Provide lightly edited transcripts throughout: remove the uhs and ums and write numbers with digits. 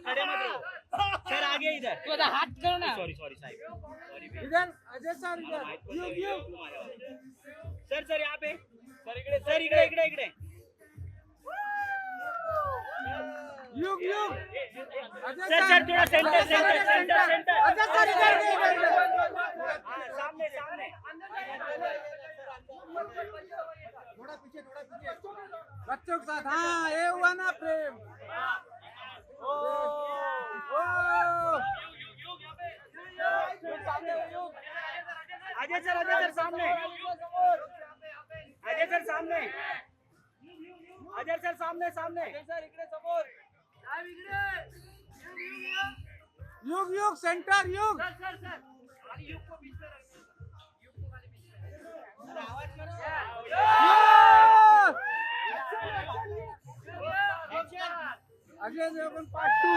खड़े मत रहो सर आगे इधर तो हाथ करो ना सॉरी साहिब सॉरी इधर अजय सर इधर सर यहाँ पे सर इकडे युग सर थोड़ा सेंटर अजय सर इधर सामने थोड़ा पीछे बच्चों के साथ हाँ ये हुआ ना प्रेम अजय सर सामने इकडे समोर युग सेंटर युग अजय देवगन पार्ट 2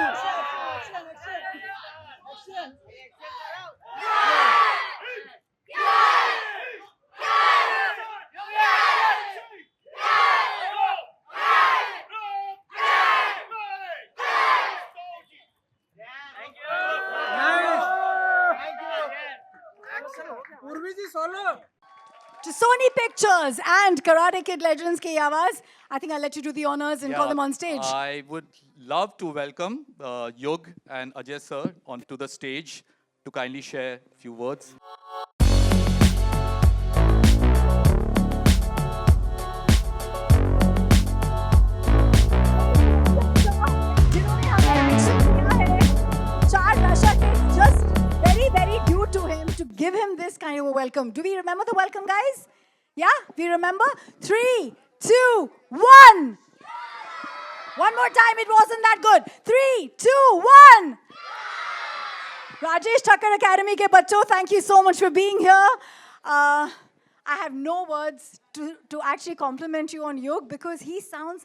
पूर्वी जी solo To Sony Pictures and Karate Kid Legends ki आवाज. I think I'll let you do the honors and call them on stage. I would love to welcome Yug and Ajay sir onto the stage to kindly share a few words. Just very due to him to give him this kind of a welcome. Do we remember the welcome, guys? Yeah, we remember? 3, 2, 1. One more time, it wasn't that good. 3, 2, 1. Rajesh Thakkar Academy ke bachcho, thank you so much for being here. I have no words to actually compliment you on Yug because he sounds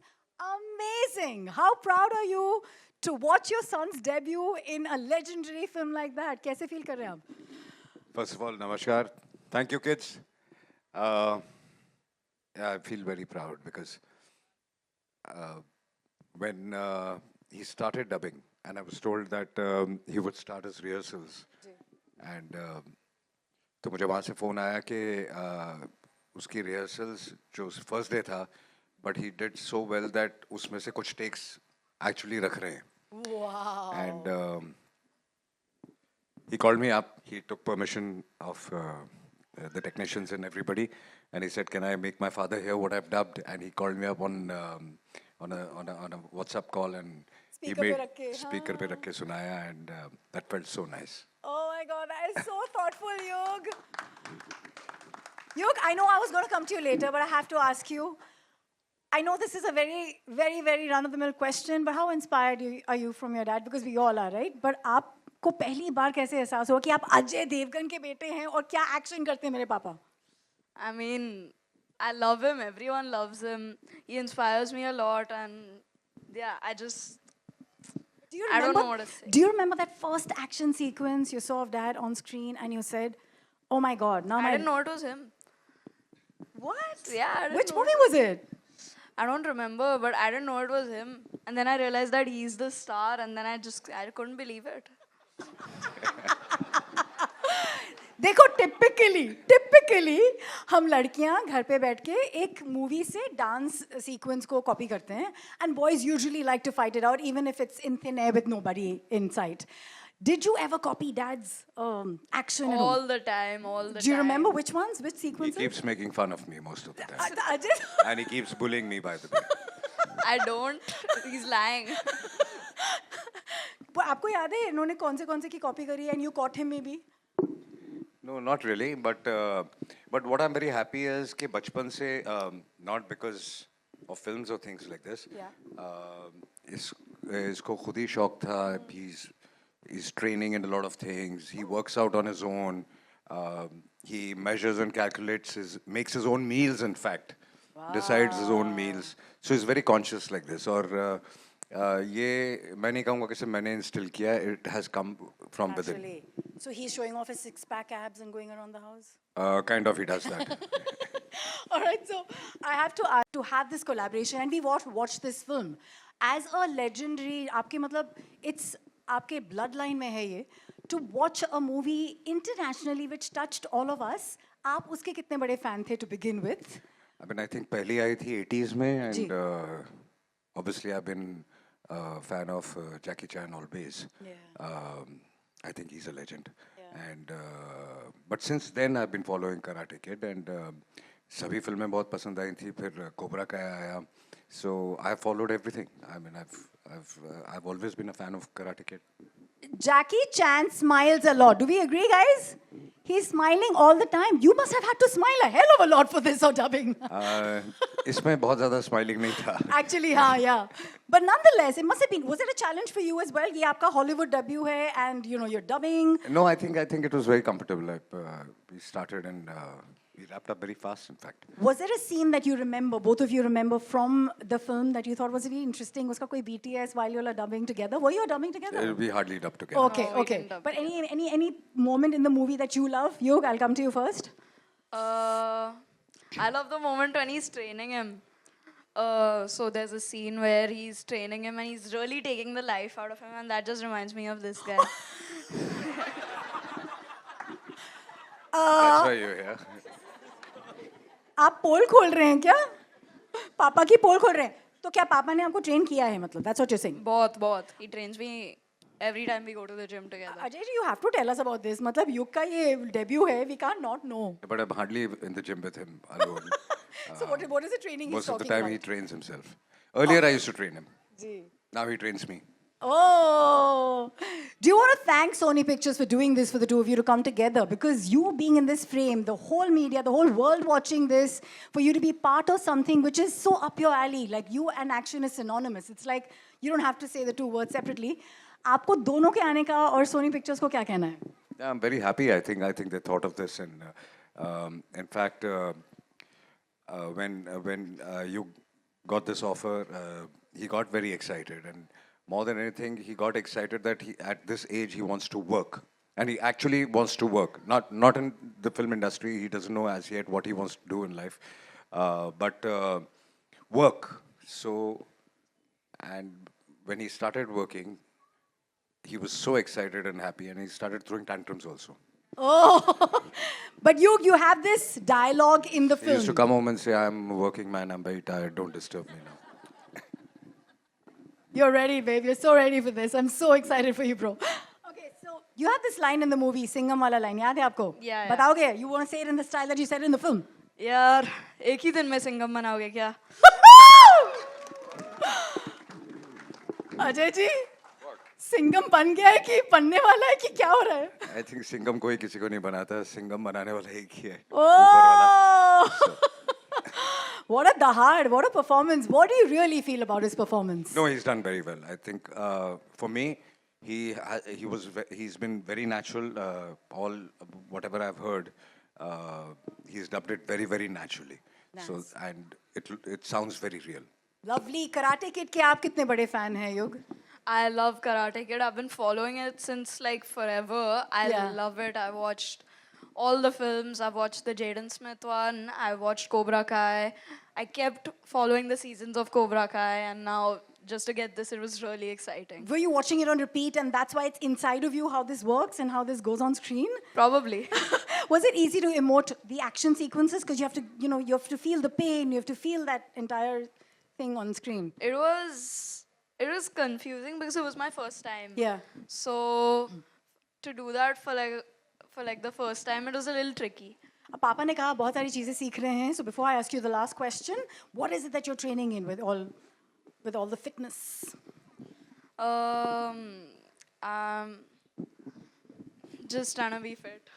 amazing. How proud are you to watch your son's debut in a legendary film like that? Kaise feel kar rahe hain aap? First of all, namaskar. Thank you, kids. Yeah, I feel very proud because when he started dubbing, and I was told that he would start his rehearsals, and तो मुझे वहाँ से phone आया कि उसकी rehearsals जो first day था, but he did so well that उसमें से कुछ takes actually रख रहे हैं. Wow. And he called me up. He took permission of the technicians and everybody, and he said, "Can I make my father hear what I've dubbed?" And he called me up on a WhatsApp call, and Speaker he पे made रख के, speaker हाँ. पे रख के सुनाया, and that felt so nice. Oh my God, that is so thoughtful, Yug. Yug, I know I was going to come to you later, but I have to ask you. I know this is a very run-of-the-mill question, but how inspired are you from your dad? Because we all are, right? But आपको पहली बार कैसे एहसास हुआ कि आप अजय देवगन के बेटे हैं और क्या एक्शन करते हैं मेरे पापा? I mean, I love him. Everyone loves him. He inspires me a lot, and yeah, I don't know what to say. Do you remember that first action sequence you saw of dad on screen and you said, "Oh my God, now I didn't know it was him. What? Yeah, I didn't Which know movie was it? I don't remember, but I didn't know it was him. And then I realized that he's the star, and then I couldn't believe it. देखो typically हम लड़कियां घर पे बैठ के एक movie से dance sequence को कॉपी करते हैं and boys usually like to fight it out even if it's in thin air with nobody in sight. Did you ever copy dad's action? All the time. Do you remember which ones? Which He sequences? keeps making fun of me most of the time, Ajay, and he keeps bullying me, by the way. I don't. He's lying. वो आपको याद है इन्होंने कौन से की copy करी है and you caught him maybe? No, not really. But what I'm very happy is कि बचपन से not because of films or things like this. Yeah. इसको खुद ही शौक था. He's training in a lot of things. He works out on his own. He measures and calculates makes his own meals. In fact, decides his own meals. So he's very conscious like this. और ये मैं नहीं कहूँगा कि सिर्फ मैंने instill किया. It has come from within. Naturally. So he's showing off his six-pack abs and going around the house? Kind of, he does that. All right, so I have to have this collaboration, and we watched this film. as a legendary, आपके मतलब it's आपके bloodline में है ये, to watch a movie internationally which touched all of us, आप उसके कितने बड़े fan थे to begin with? I mean, I think पहली आई थी 80s में, जी. and obviously I've been a fan of Jackie Chan always. Yeah. I think he's a legend. And but since then I've been following Karate Kid, and सभी फिल्में बहुत पसंद आई थी. फिर Cobra Kai आया. So I followed everything. I mean, I've always been a fan of Karate Kid. Jackie Chan smiles a lot. Do we agree, guys? He's smiling all the time. You must have had to smile a hell of a lot for this or dubbing. इसमें बहुत ज़्यादा smiling नहीं था. Actually, हाँ, yeah. But nonetheless, it must have been. Was it a challenge for you as well? ये आपका Hollywood debut है, and you know you're dubbing. No, I think it was very comfortable. We started and we wrapped up very fast, in fact. Was there a scene that you remember, both of you remember from the film that you thought was really interesting? उसका कोई BTS while you were dubbing together? Were you dubbing together? We hardly dubbed together. Okay, No, we okay. didn't dub But any moment in the movie that you love? Yog, I'll come to you first. I love the moment when he's training him. So there's a scene where he's training him and he's really taking the life out of him, and that just reminds me of this guy. That's why you're here. आप पोल खोल रहे हैं क्या? पापा की पोल खोल रहे हैं. तो क्या पापा ने आपको ट्रेन किया है मतलब? That's what you're saying. बहुत. He trains me every time we go to the gym together. Ajay ji, you have to tell us about this. मतलब युग का ये debut है. We can't not know. But I'm hardly in the gym with him alone. So what is the training he's Most of the talking time about? he trains himself. Earlier I used to train him. Ji. Now he trains me. Oh, do you want to thank Sony Pictures for doing this for the two of you to come together? Because you being in this frame, the whole media, the whole world watching this, for you to be part of something which is so up your alley, like you and action is synonymous. It's like you don't have to say the two words separately. आपको दोनों के आने का और Sony Pictures को क्या कहना है? Yeah, I'm very happy. I think they thought of this, and in fact, when you got this offer, he got very excited, and more than anything, he got excited that at this age he wants to work, and he actually wants to work. Not in the film industry. He doesn't know as yet what he wants to do in life, but work. So, and when he started working, he was so excited and happy, and he started throwing tantrums also. Oh, but you have this dialogue in the He film. used to come home and say, "I'm a working man. I'm very tired. Don't disturb me now." You're ready, babe. You're so ready for this. I'm so excited for you, bro. Okay, so you have this line in the movie, Singham wala line. याद है आपको? Yeah. बताओगे? You want to say it in the style that you said it in the film? यार एक ही दिन में सिंघम बनाओगे क्या? अजय जी, सिंघम बन गया है कि बनने वाला है कि क्या हो रहा है? I think Singham कोई किसी को नहीं बनाता. Singham बनाने वाला एक ही है. Oh! What a dahad, what a performance. What do you really feel about his performance? No, he's done very well. I think for me, he's been very natural. All whatever I've heard, he's dubbed it very, very naturally. Nice. So and it sounds very real. Lovely. Karate Kid के आप कितने बड़े fan हैं, Yug? I love Karate Kid. I've been following it since like forever. I Yeah. love it. I watched all the films. I've watched the Jaden Smith one. I watched Cobra Kai. I kept following the seasons of Cobra Kai, and now just to get this, it was really exciting. Were you watching it on repeat and that's why it's inside of you how this works and how this goes on screen? Probably. Was it easy to emote the action sequences? Because you have to, you have to feel the pain, you have to feel that entire thing on screen. It was confusing because it was my first time. Yeah. So to do that for like the first time, it was a little tricky. अब पापा ने कहा बहुत सारी चीजें सीख रहे हैं. So before I ask you the last question, what is it that you're training in with all the fitness? Just trying to be fit.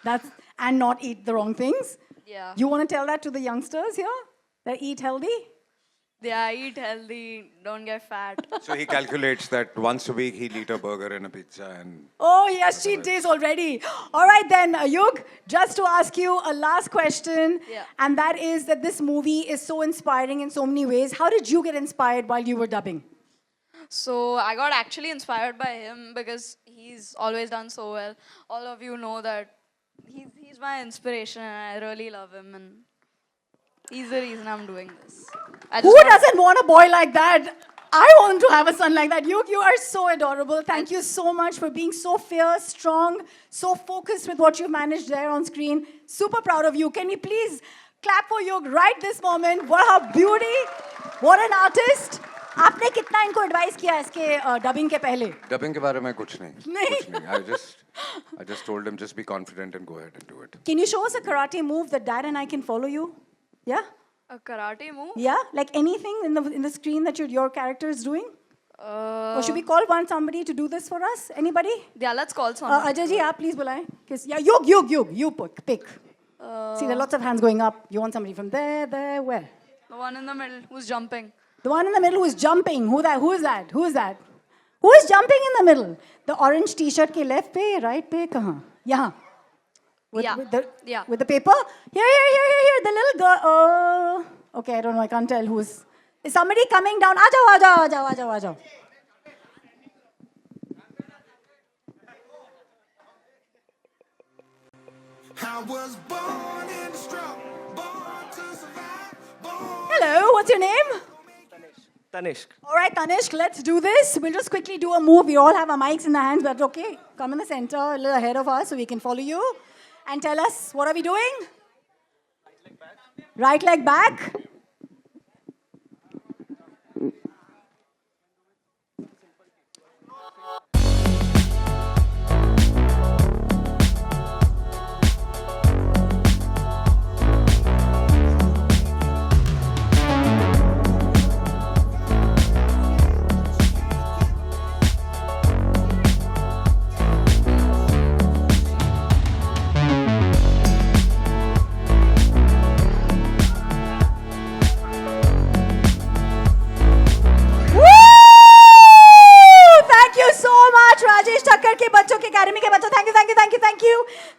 And not eat the wrong things. Yeah. You want to tell that to the youngsters here? That eat healthy? Yeah, eat healthy, don't get fat. So he calculates that once a week he'll eat a burger and a pizza, and Oh, he has cheat days already. All right then, Yug, just to ask you a last question. Yeah. And that is that this movie is so inspiring in so many ways. How did you get inspired while you were dubbing? So I got actually inspired by him because he's always done so well. All of you know that he's my inspiration and I really love him, and he's the reason I'm doing this. Who doesn't want a boy like that? I want to have a son like that. You are so adorable. Thank you so much for being so fierce, strong, so focused with what you've managed there on screen. Super proud of you. Can we please clap for Yug right this moment? What a beauty. What an artist. आपने कितना इनको advice किया इसके dubbing के पहले? Dubbing के बारे में कुछ नहीं. नहीं? कुछ नहीं. I just told him just be confident and go ahead and do it. Can you show us a karate move that Dad and I can follow you? Yeah? A karate move? Yeah? Like anything in the screen that your character is doing? Or should we call somebody to do this for us? Anybody? Yeah, let's call someone. Ajay ji, aap please बुलाएं. Yeah, Yug, you pick. See, there are lots of hands going up. You want somebody from there, where? The one in the middle who's jumping. The one in the middle who is jumping. Who is that? Who is jumping in the middle? The orange t-shirt ke left pe, right pe, kahan? Yahan. Yeah. With the paper? Here. The little girl. Oh. Okay, I don't know. I can't tell who's. Is somebody coming down? Ajao. I was born in the struggle, born to survive, born. Hello, what's your name? Tanishq. All right, Tanishq, let's do this. We'll just quickly do a move. We all have our mics in the hands, but okay. Come in the center, a little ahead of us so we can follow you. And tell us, what are we doing? Right leg back.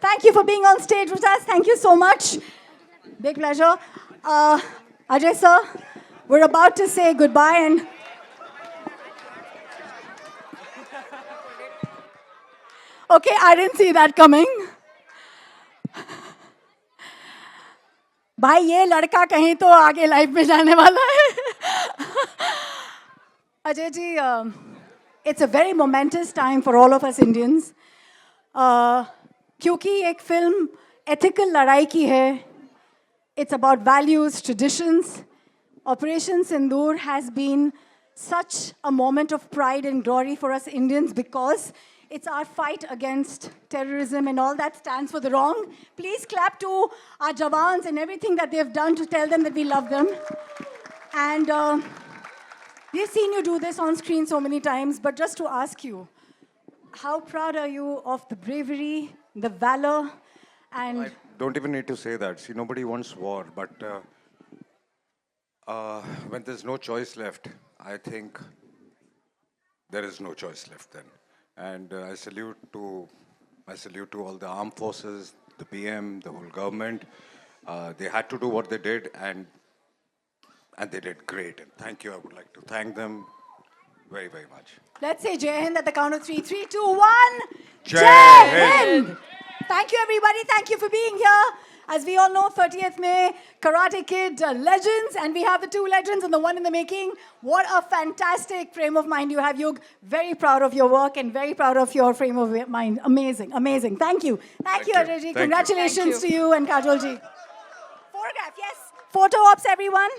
Thank you for being on stage with us. Thank you so much. Big pleasure. Ajay sir, we're about to say goodbye and okay, I didn't see that coming. भाई ये लड़का कहीं तो आगे life में जाने वाला है. Ajay ji, it's a very momentous time for all of us Indians. क्योंकि एक फिल्म ethical लड़ाई की है. It's about values, traditions. Operation Sindoor has been such a moment of pride and glory for us Indians because it's our fight against terrorism and all that stands for the wrong. Please clap to our Jawans and everything that they've done to tell them that we love them. And we've seen you do this on screen so many times, but just to ask you, how proud are you of the bravery, the valor, and... I don't even need to say that. See, nobody wants war, but when there's no choice left, I think there is no choice left then. And I salute to all the armed forces, the PM, the whole government. They had to do what they did, and they did great. And thank you. I would like to thank them very, very much. Let's say Jai Hind at the count of 3. 3, 2, 1. Jai Hind. Thank you, everybody. Thank you for being here. As we all know, 30th May, Karate Kid legends, and we have the 2 legends and the 1 in the making. What a fantastic frame of mind you have, Yug. Very proud of your work and very proud of your frame of mind. Amazing, amazing. Thank you. Thank you, Ajay ji. Thank you. Congratulations Thank you. to you and Kajol ji. Photograph, yes. Photo ops, everyone.